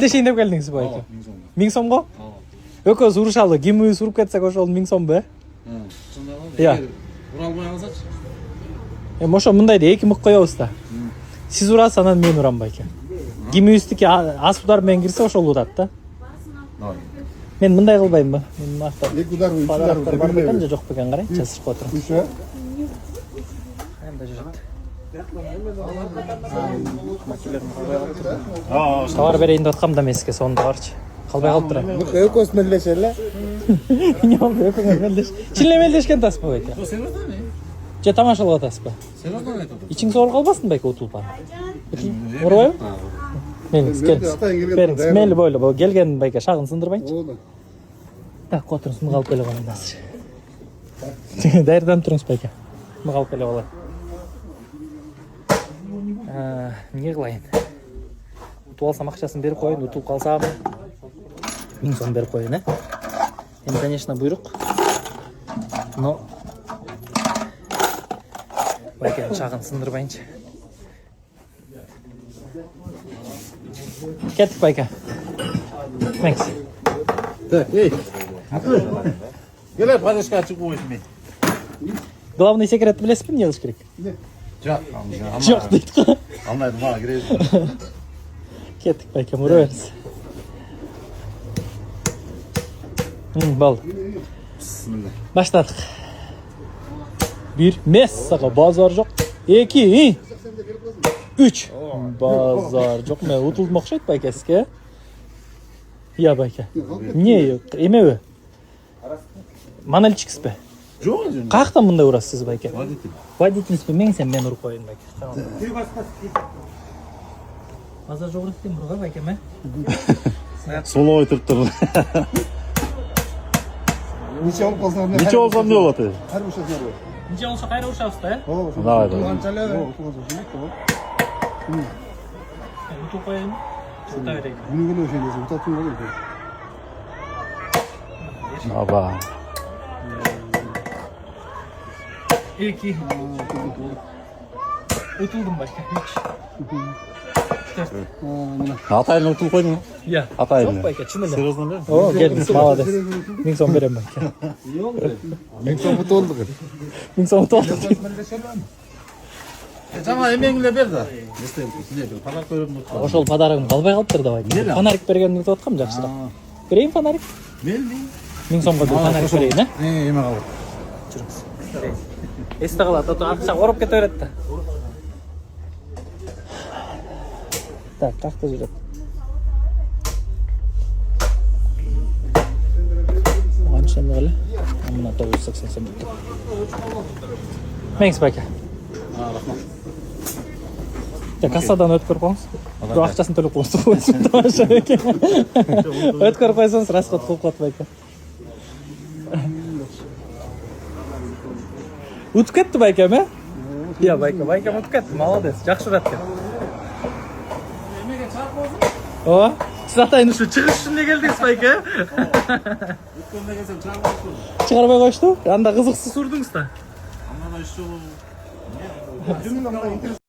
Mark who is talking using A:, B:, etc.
A: мелдешейин деп келдиңиз байке? 1000 сомго? Экөөбүз урушалы, кимибиз уруп кетсек ошол 1000 сом бе? Иә.
B: Ура албай калсачы.
A: Ошо мындай да 2 мык коёбуз да. Сиз урасыз, анан мен урам байке. Кимибиздики аз удар менен кирсе ошол урат да. Мен мындай кылбаймынбы? Мен акта.
C: 2 удар, 3 удар
A: бар бекен же жок бекен карай, жазышып отурам.
C: 3.
A: Кандай жүрөт? Товар берейин деп аткам да меске сонда барчы. Калбай калып турам.
C: Экөөс мелдешер эле.
A: Не болду, экөөңөр мелдеш. Чиле мелдешкен таспы байке.
B: Серьезно не?
A: Же тамашалап атасызбы?
B: Серьезно айтып.
A: Ичиңиз ооруп калбасын байке утулуп аны. Оорубайбы? Мениңиз келиңиз. Бериңиз, мейли бойло, келген байке шагын сындырбайынчы.
C: Болду.
A: Так, отуруңуз, мыга алып келе коеюн азыр. Даярданып туруңуз байке. Мыга алып келе коелайын. Эмне кылайын? Утуп алсам акчасын берип коеюн, утуп калсам 1000 сом берип коеюн, Эми, конечно, буйрук. Но байкенин шагын сындырбайынчы. Кеттик байке. Меңиз.
B: Так, эй. Келе подышка чыгып койсун мен.
A: Главный секретти билесизби, эмне кылыш керек? Жок дейт го.
B: Алмайдым, мага киребиз.
A: Кеттик байке, ура бериңиз. Болду.
B: Бисмилла.
A: Баштадык. 1 мессага базар жок. 2, 3. Базар жок. Мен утулдум окшойт байке сизге. Иә байке. Эмне эмеби? Манальчиксизби?
B: Жок эже.
A: Каяктан мындай урасыз сиз байке?
B: Водитель.
A: Водительсизби? Меңсем мен уруп коеюн байке. Базар жок десем уруга байкеме?
B: Солой туруп.
C: Нече алып калсаң эмне?
B: Нече болсам эмне болот?
C: Ар ушат нерве.
A: Нече болсо кайра урушабыз да,
B: Давай.
A: Утуп коеюн. Ута берейин.
C: Бүгүн эле ошондой утатып койгон.
B: Аба.
A: 2. Утулдум байке. 3.
B: Атайын утулуп койдуң.
A: Иә.
B: Атайын.
A: Жок байке, чын эле.
B: Серьезно эле?
A: О, келдиңиз, молодец. 1000 сом берем байке.
C: 1000 сом утулду.
A: 1000 сом утулду.
B: Жана эмеңиле бер да. Подарок берем.
A: Ошол подарогум калбай калыптыр да байке. Фонарик бергенди деп аткам, жакшыраак. Берейин фонарик?
B: Мелди.
A: 1000 сомго бир фонарик берейин,
B: Эме калды.
A: Жүрүңүз. Эсте калат, акча ороп кете берет да. Так, какта жүрөт? Канча эмне кылы? Мына 980 сом. Меңиз байке.
B: Рахмат.
A: Кассадан өткөрүп коюңуз. Бирок акчасын төлөп коюңуз. Өткөрүп койсоңуз расход кылып коет байке. Утуп кетти байкем, Иә байке, байкем утуп кетти, молодец, жакшы урат экен.
B: Эмеге чаап болсун?
A: Ооба, сиз атайын ушу чыгыш үчүн эле келдиңиз байке.
B: Өткөндө келсем чаап болсун.
A: Чыгарбай коюшту, анда кызыксыз урдуңуз да.
B: Андан иш жолу.